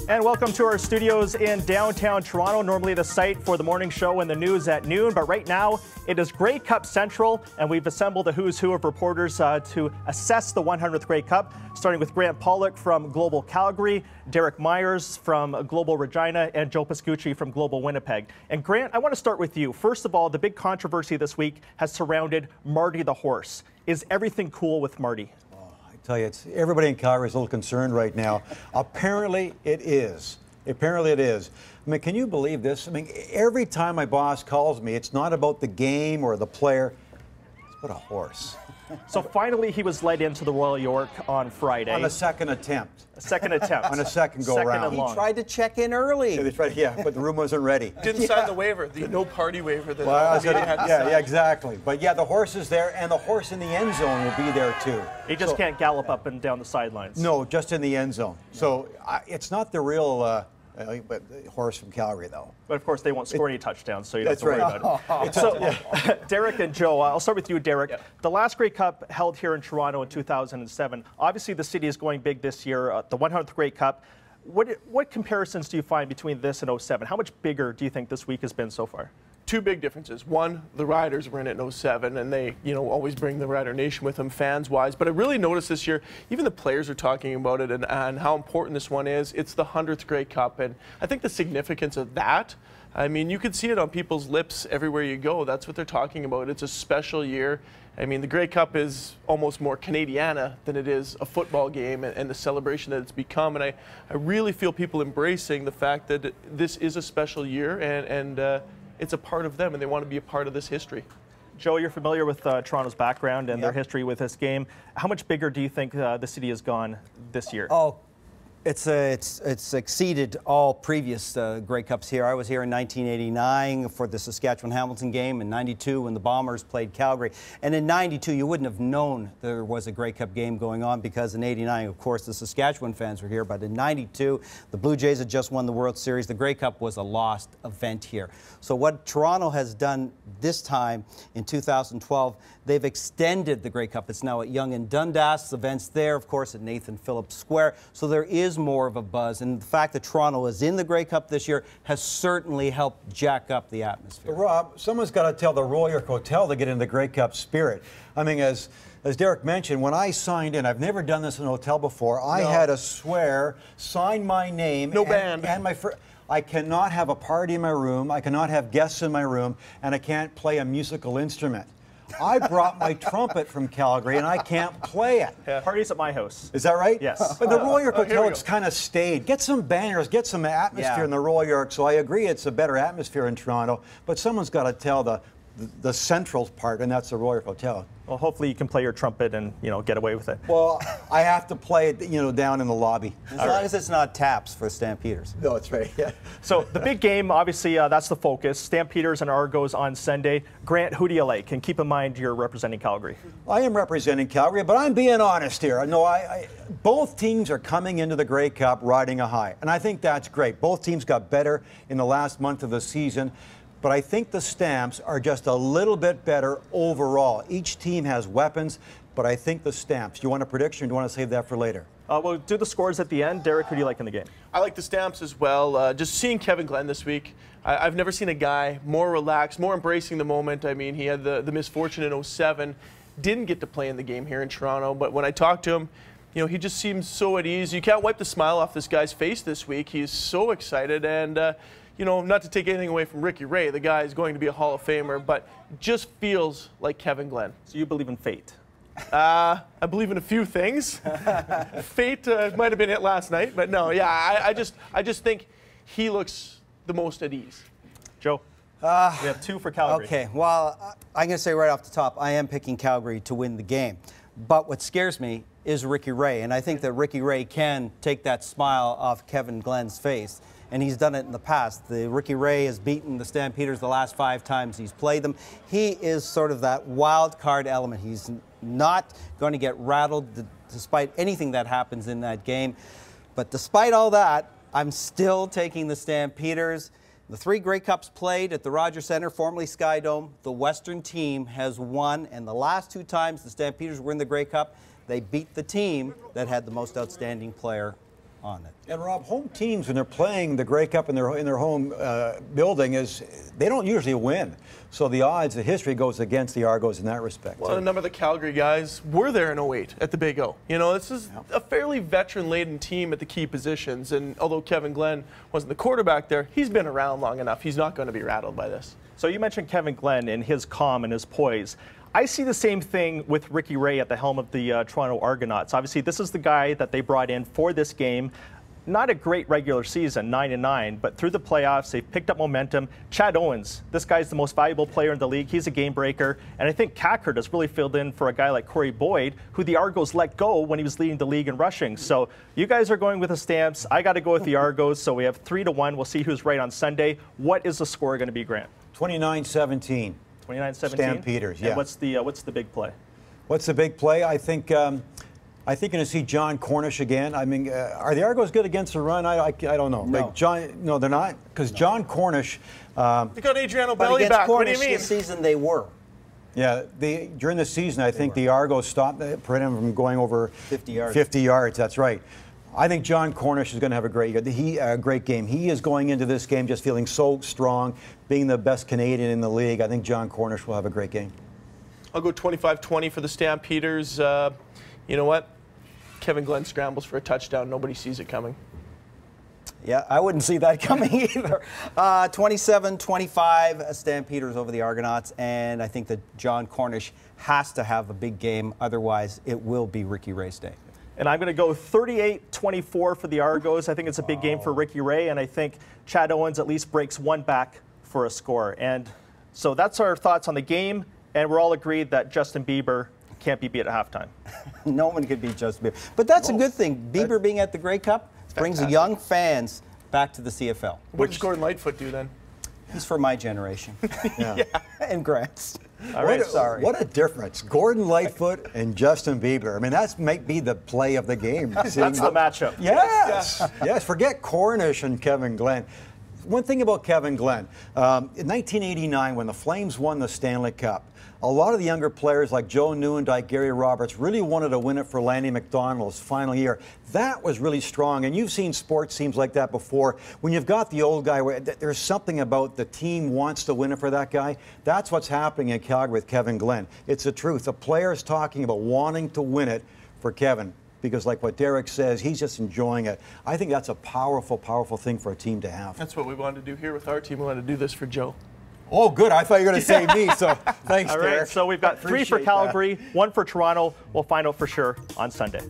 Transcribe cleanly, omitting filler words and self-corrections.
And welcome to our studios in downtown Toronto, normally the site for the morning show and the news at noon. But right now, it is Grey Cup Central, and we've assembled a who's who of reporters to assess the 100th Grey Cup, starting with Grant Pollock from Global Calgary, Derek Myers from Global Regina, and Joe Pascucci from Global Winnipeg. And Grant, I want to start with you. First of all, the big controversy this week has surrounded Marty the horse. Is everything cool with Marty? Tell you, everybody in Calgary is a little concerned right now. Apparently it is. Apparently it is. I mean, can you believe this? I mean, every time my boss calls me, it's not about the game or the player. It's about a horse. So finally he was led into the Royal York on Friday. On a second attempt. A second attempt. On a second go-round. He tried to check in early. Yeah, but the room wasn't ready. Didn't sign the waiver, the no party waiver that had to sign. Yeah, exactly. But yeah, the horse is there, and the horse in the end zone will be there too. He just can't gallop up and down the sidelines. No, just in the end zone. So it's not the real horse from Calgary, though. But of course, they won't score any touchdowns, so you don't have to worry about it. So, Derek and Joe, I'll start with you, Derek. Yep. The last Grey Cup held here in Toronto in 2007. Obviously, the city is going big this year, the 100th Grey Cup. What comparisons do you find between this and 07? How much bigger do you think this week has been so far? Two big differences. One, the Riders were in it in 07, and they, always bring the Rider Nation with them, fans-wise. But I really noticed this year, even the players are talking about it and how important this one is. It's the 100th Grey Cup, and I think the significance of that, I mean, you can see it on people's lips everywhere you go. That's what they're talking about. It's a special year. I mean, the Grey Cup is almost more Canadiana than it is a football game and the celebration that it's become. And I really feel people embracing the fact that this is a special year and it's a part of them, and they want to be a part of this history. Joe, you're familiar with Toronto's background and their history with this game. How much bigger do you think the city has gone this year? Oh, it's exceeded all previous Grey Cups here. I was here in 1989 for the Saskatchewan-Hamilton game, in 92 when the Bombers played Calgary. And in 92, you wouldn't have known there was a Grey Cup game going on because in 89, of course, the Saskatchewan fans were here. But in 92, the Blue Jays had just won the World Series. The Grey Cup was a lost event here. So what Toronto has done this time in 2012, they've extended the Grey Cup. It's now at Yonge and Dundas. Events there, of course, at Nathan Phillips Square. So there is more of a buzz, and the fact that Toronto is in the Grey Cup this year has certainly helped jack up the atmosphere. But Rob, someone's got to tell the Royal York Hotel to get into the Grey Cup spirit. I mean, as Derek mentioned, when I signed in, I've never done this in a hotel before. I had to swear, sign my name, and my I cannot have a party in my room, I cannot have guests in my room, and I can't play a musical instrument. I brought my trumpet from Calgary, and I can't play it. Yeah. Parties at my house. Is that right? Yes. But the Royal York Hotel, it's kind of stayed. Get some banners, get some atmosphere in the Royal York. So I agree it's a better atmosphere in Toronto, but someone's got to tell the central part, and that's the Royal York Hotel. Well, hopefully you can play your trumpet and, get away with it. Well, I have to play it, down in the lobby. As long as it's not taps for Stampeders. No, that's right, yeah. So the big game, obviously, that's the focus. Stampeders and Argos on Sunday. Grant, who do you like? And keep in mind you're representing Calgary. I am representing Calgary, but I'm being honest here. No, both teams are coming into the Grey Cup riding a high, and I think that's great. Both teams got better in the last month of the season. But I think the Stamps are just a little bit better overall. Each team has weapons, but I think the Stamps. Do you want a prediction or do you want to save that for later? We'll do the scores at the end. Derek, who do you like in the game? I like the Stamps as well. Just seeing Kevin Glenn this week, I've never seen a guy more relaxed, more embracing the moment. I mean, he had the misfortune in 07, didn't get to play in the game here in Toronto, but when I talked to him, he just seems so at ease. You can't wipe the smile off this guy's face this week. He's so excited, and not to take anything away from Ricky Ray, the guy is going to be a Hall of Famer, but just feels like Kevin Glenn. So you believe in fate? I believe in a few things. Fate might have been it last night, but no, yeah, I just think he looks the most at ease. Joe? We have two for Calgary. Okay, well, I'm going to say right off the top, I am picking Calgary to win the game. But what scares me is Ricky Ray, and I think that Ricky Ray can take that smile off Kevin Glenn's face. And he's done it in the past. Ricky Ray has beaten the Stampeders the last 5 times he's played them. He is sort of that wild card element. He's not going to get rattled despite anything that happens in that game. But despite all that, I'm still taking the Stampeders. The 3 Grey Cups played at the Rogers Centre, formerly Sky Dome, the Western team has won. And the last 2 times the Stampeders were in the Grey Cup, they beat the team that had the most outstanding player on it. And Rob, home teams, when they're playing the Grey Cup in their home building, they don't usually win. So the odds, the history goes against the Argos in that respect. Well, a number of the Calgary guys were there in 08 at the Big O. You know, this is a fairly veteran-laden team at the key positions. And although Kevin Glenn wasn't the quarterback there, he's been around long enough. He's not going to be rattled by this. So you mentioned Kevin Glenn and his calm and his poise. I see the same thing with Ricky Ray at the helm of the Toronto Argonauts. Obviously, this is the guy that they brought in for this game. Not a great regular season, 9-9, but through the playoffs, they've picked up momentum. Chad Owens, this guy's the most valuable player in the league. He's a game breaker. And I think Cackert has really filled in for a guy like Corey Boyd, who the Argos let go when he was leading the league in rushing. So you guys are going with the Stamps. I got to go with the Argos. So we have 3-1. We'll see who's right on Sunday. What is the score going to be, Grant? 29-17. 29-17? Stampeders, yeah. And what's the big play? What's the big play? I think you're going to see John Cornish again. I mean, are the Argos good against the run? I don't know. No. Like no, they're not. Because John Cornish. They got Adriano But Belli against back. Cornish What do you mean? this season they were. Yeah, during the season, I think the Argos stopped prevented him from going over 50 yards. 50 yards, that's right. I think John Cornish is going to have a great game. He is going into this game just feeling so strong, being the best Canadian in the league. I think John Cornish will have a great game. I'll go 25-20 for the Stampeders. You know what? Kevin Glenn scrambles for a touchdown. Nobody sees it coming. Yeah, I wouldn't see that coming either. 27-25 Stampeders over the Argonauts, and I think that John Cornish has to have a big game. Otherwise, it will be Ricky Ray's day. And I'm going to go 38-24 for the Argos. I think it's a big game for Ricky Ray, and I think Chad Owens at least breaks one back for a score. And so that's our thoughts on the game, and we're all agreed that Justin Bieber can't be beat at halftime. No one could beat Justin Bieber. But that's a good thing. Bieber being at the Grey Cup brings the young fans back to the CFL. What does Gordon Lightfoot do then? He's for my generation. Yeah. And Grant's. All right, sorry. What a difference. Gordon Lightfoot and Justin Bieber. I mean, that might be the play of the game. That's the matchup. Yes. Yes. Forget Cornish and Kevin Glenn. One thing about Kevin Glenn, in 1989, when the Flames won the Stanley Cup, a lot of the younger players like Joe Nieuwendyk, Gary Roberts really wanted to win it for Lanny McDonald's final year. That was really strong, and you've seen sports teams like that before. When you've got the old guy, where there's something about the team wants to win it for that guy. That's what's happening in Calgary with Kevin Glenn. It's the truth. The players talking about wanting to win it for Kevin. Because like what Derek says, he's just enjoying it. I think that's a powerful, powerful thing for a team to have. That's what we wanted to do here with our team. We wanted to do this for Joe. Oh, good. I thought you were going to say me, so thanks, All Derek. right, so we've got 3 for Calgary, 1 for Toronto. We'll find out for sure on Sunday.